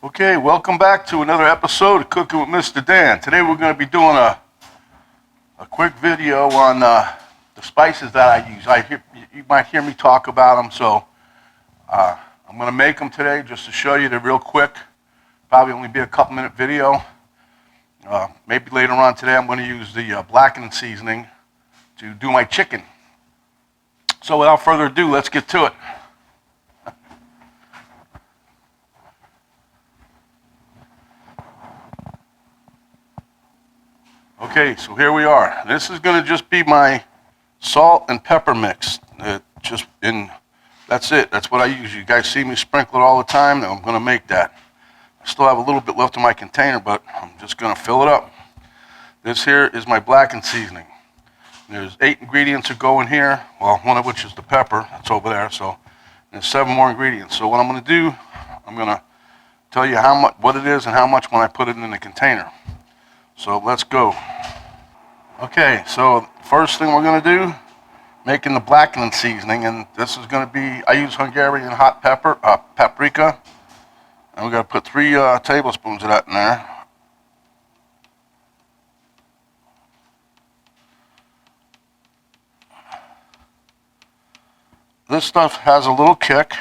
Okay, welcome back to another episode of Cooking with Mr. Dan. Today we're going to be doing a quick video on the spices that I use. You might hear me talk about them, so I'm going to make them today just to show you. They're real quick. Probably only be a couple minute video. Maybe later on today I'm going to use the Blacken Seasoning to do my chicken. So without further ado, let's get to it. Okay, so here we are. This is going to just be my salt and pepper mix. That's it. That's what I use. You guys see me sprinkle it all the time. Now I'm going to make that. I still have a little bit left in my container, but I'm just going to fill it up. This here is my Blacken Seasoning. There's 8 ingredients that go in here. Well, one of which is the pepper. That's over there. So there's 7 more ingredients. So what I'm going to do, I'm going to tell you what it is and how much when I put it in the container. So let's go. Okay, so first thing we're going to do, making the Blacken Seasoning, and this is going to be, I use Hungarian hot pepper, paprika, and we're going to put 3 tablespoons of that in there. This stuff has a little kick.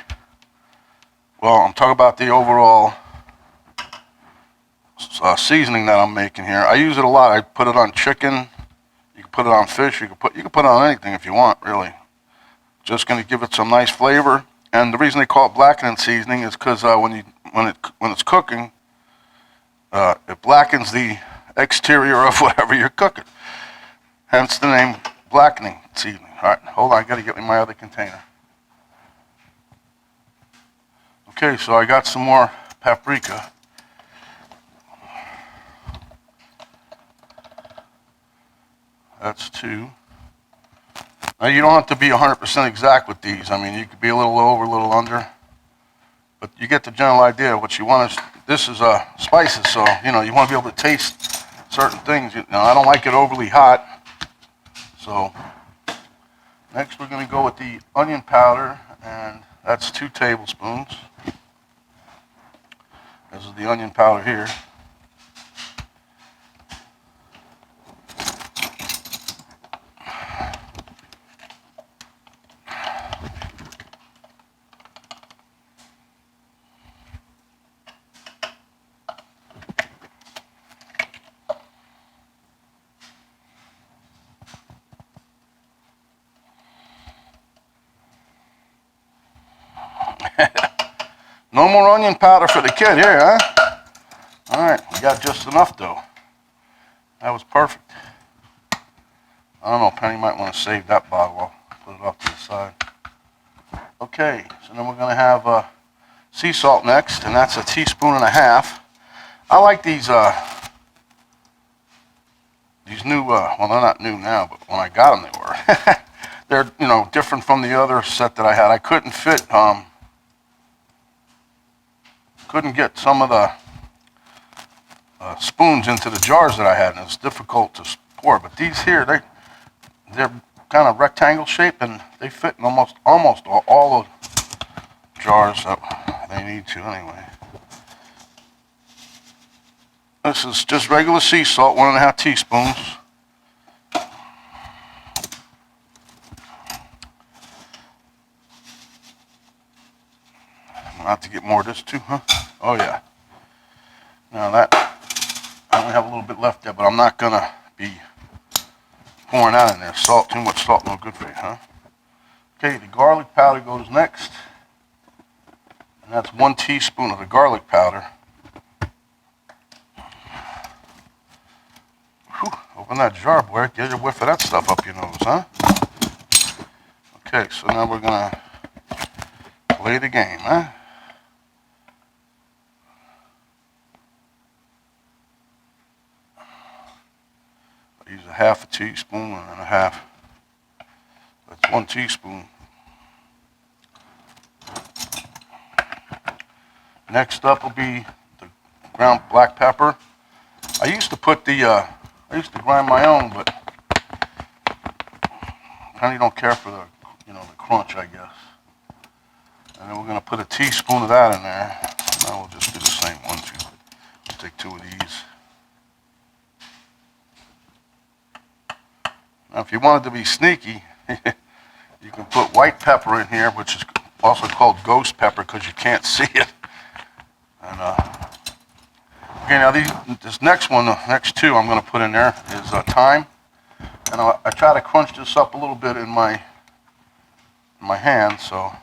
Well, I'm talking about the overall seasoning that I'm making here. I use it a lot. I put it on chicken. You can put it on fish. You can put it on anything if you want, really. Just going to give it some nice flavor. And the reason they call it Blacken Seasoning is because when it's cooking, it blackens the exterior of whatever you're cooking. Hence the name Blackening Seasoning. All right, hold on. I got to get me my other container. Okay, so I got some more paprika. That's 2. Now you don't have to be 100% exact with these. I mean, you could be a little over, a little under, but you get the general idea of what you want. This is spices, so you want to be able to taste certain things. Now I don't like it overly hot. So next we're going to go with the onion powder, and that's 2 tablespoons. This is the onion powder here. No more onion powder for the kid here, huh? All right, we got just enough though. That was perfect. I don't know, Penny might want to save that bottle. I'll put it off to the side. Okay, so then we're going to have sea salt next, and that's 1.5 teaspoons. I like these new, well, they're not new now, but when I got them they were. They're, different from the other set that I had. I couldn't get some of the spoons into the jars that I had, and it's difficult to pour. But these here, they're kind of rectangle shape, and they fit in almost all the jars that they need to anyway. This is just regular sea salt, 1.5 teaspoons. I'll have to get more of this too, huh? Oh yeah. Now I only have a little bit left there, but I'm not gonna be pouring that in there. Salt, too much salt, no good for you, huh? Okay, the garlic powder goes next. And that's 1 teaspoon of the garlic powder. Whew, open that jar, boy. Get a whiff of that stuff up your nose, huh? Okay, so now we're gonna play the game, huh? Use 1/2 teaspoon and 1/2. That's 1 teaspoon. Next up will be the ground black pepper. I used to grind my own, but I kind of don't care for the crunch, I guess. And then we're going to put 1 teaspoon of that in there. Now we'll just do the same one. take 2 of these. Now, if you wanted to be sneaky, you can put white pepper in here, which is also called ghost pepper because you can't see it. And okay, now this next one, the next 2 I'm going to put in there is thyme. And I try to crunch this up a little bit in my hand, so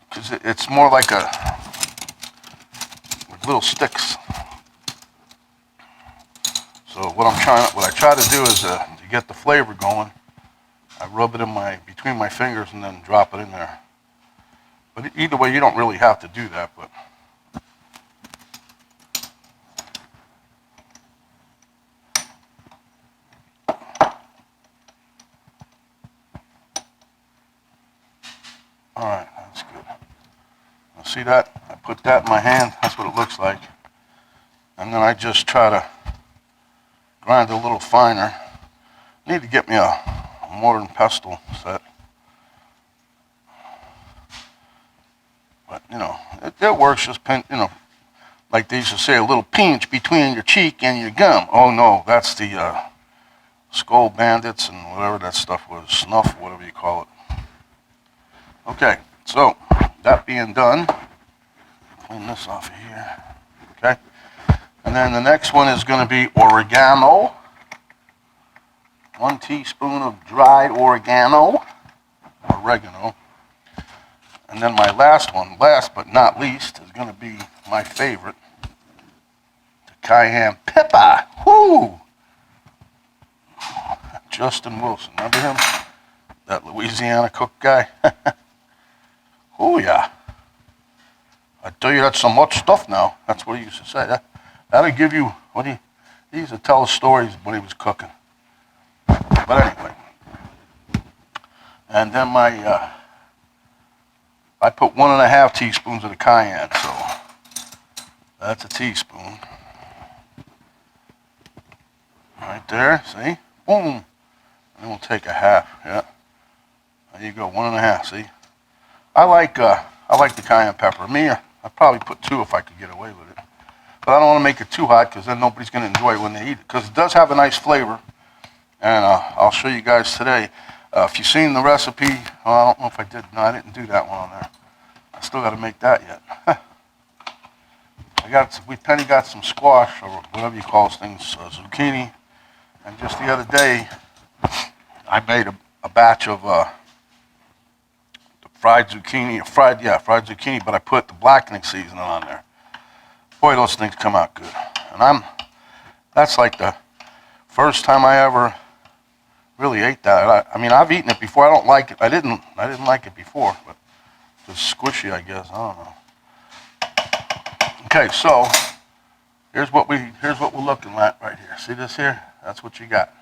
because it's more like little sticks. So what I try to do is to get the flavor going, I rub it in between my fingers and then drop it in there. But either way, you don't really have to do that, but all right, that's good. Now see that? I put that in my hand. That's what it looks like. And then I just try to grind it a little finer. I need to get me a mortar and pestle set. But, you know, it works. Just, like they used to say, a little pinch between your cheek and your gum. Oh, no, that's the skull bandits and whatever that stuff was, snuff, whatever you call it. Okay, so that being done, clean this off of here. Okay, and then the next one is going to be oregano. 1 teaspoon of dried oregano. And then my last one, last but not least, is going to be my favorite, the cayenne pepper. Whoo! Justin Wilson, remember him? That Louisiana cook guy? Oh yeah. I tell you, that's so much stuff now. That's what he used to say. That'll give you, he used to tell us stories when he was cooking. But anyway. And then I put 1.5 teaspoons of the cayenne, so that's a teaspoon. Right there, see? Boom. And we'll take a half, yeah. There you go, 1.5, see? I like the cayenne pepper. Me, I'd probably put 2 if I could get away with it. But I don't want to make it too hot because then nobody's going to enjoy it when they eat it. Because it does have a nice flavor. And I'll show you guys today. If you've seen the recipe, well, I don't know if I did. No, I didn't do that one on there. I still got to make that yet. Penny got some squash, or whatever you call those things, zucchini. And just the other day, I made a batch of fried zucchini, but I put the blackening seasoning on there. Boy, those things come out good. And that's like the first time I ever really ate that. I mean, I've eaten it before. I don't like it. I didn't like it before, but it's squishy, I guess. I don't know. Okay, so here's what we're looking at right here. See this here? That's what you got.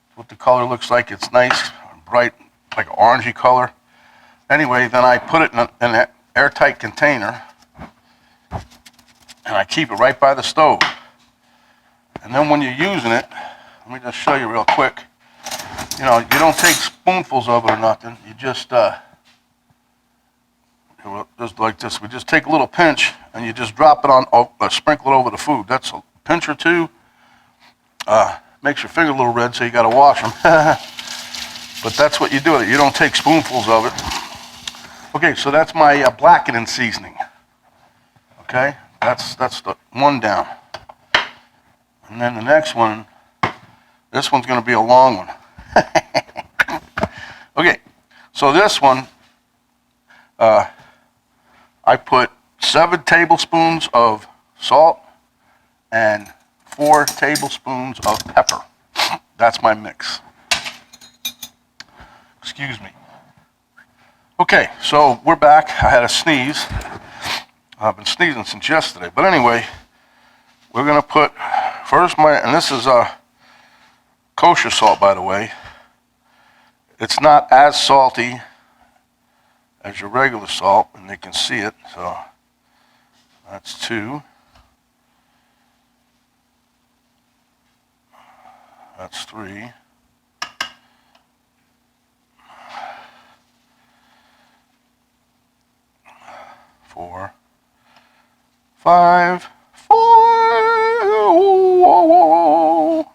That's what the color looks like. It's nice, bright, like an orangey color. Anyway, then I put it in an airtight container, and I keep it right by the stove. And then when you're using it, let me just show you real quick. You know, you don't take spoonfuls of it or nothing. You just like this. We just take a little pinch, and you just drop it on, sprinkle it over the food. That's a pinch or 2. Makes your finger a little red, so you got to wash them. But that's what you do with it. You don't take spoonfuls of it. Okay, so that's my blackening seasoning. Okay, that's the one down. And then the next one, this one's going to be a long one. Okay, so this one, I put 7 tablespoons of salt and 4 tablespoons of pepper. That's my mix. Excuse me. Okay, so we're back. I had a sneeze. I've been sneezing since yesterday. But anyway, we're going to put first and this is kosher salt, by the way. It's not as salty as your regular salt, and they can see it. So that's 2. That's 3. 4, 5, 4. whoa.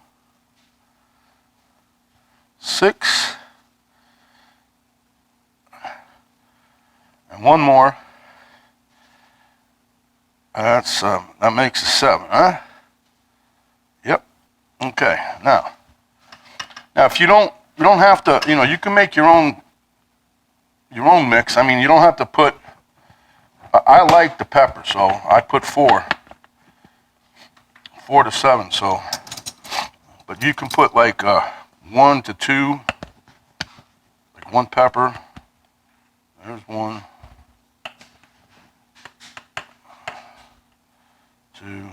6. And one more. That makes a 7, huh? Yep. Okay. Now if you don't have to, you can make your own mix. I mean, you don't have to put. I like the pepper, so I put 4 to 7. So, but you can put like 1 to 2, like 1 pepper. There's 1, 2,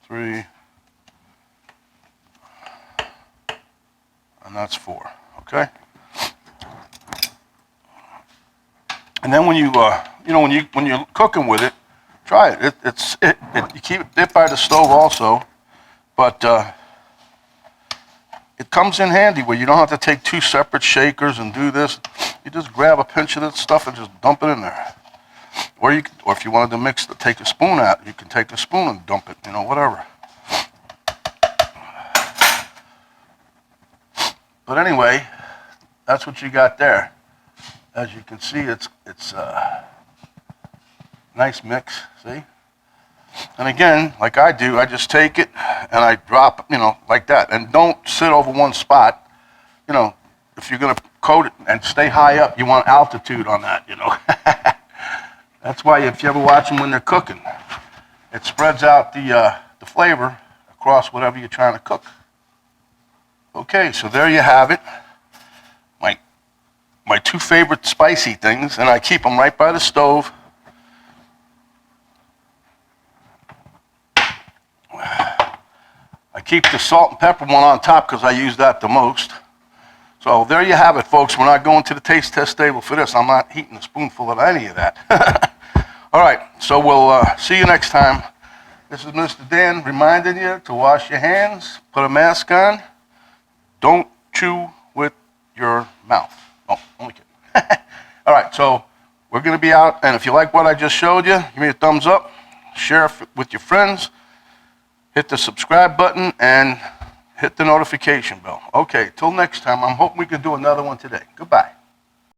3, and that's 4. Okay. And then when when you're cooking with it, try it. You keep it by the stove also, but it comes in handy where you don't have to take 2 separate shakers and do this. You just grab a pinch of that stuff and just dump it in there. Or if you wanted to mix it, take a spoon out. You can take a spoon and dump it. Whatever. But anyway, that's what you got there. As you can see, it's a nice mix, see? And again, like I do, I just take it and I drop, like that. And don't sit over one spot. If you're going to coat it and stay high up, you want altitude on that, That's why if you ever watch them when they're cooking, it spreads out the flavor across whatever you're trying to cook. Okay, so there you have it. My 2 favorite spicy things, and I keep them right by the stove. I keep the salt and pepper one on top because I use that the most. So there you have it, folks. We're not going to the taste test table for this. I'm not eating a spoonful of any of that. All right, so we'll see you next time. This is Mr. Dan reminding you to wash your hands, put a mask on, don't chew with your mouth. Oh, only kidding. All right, so we're going to be out, and if you like what I just showed you, give me a thumbs up, share it with your friends, hit the subscribe button, and hit the notification bell. Okay, till next time, I'm hoping we can do another one today. Goodbye.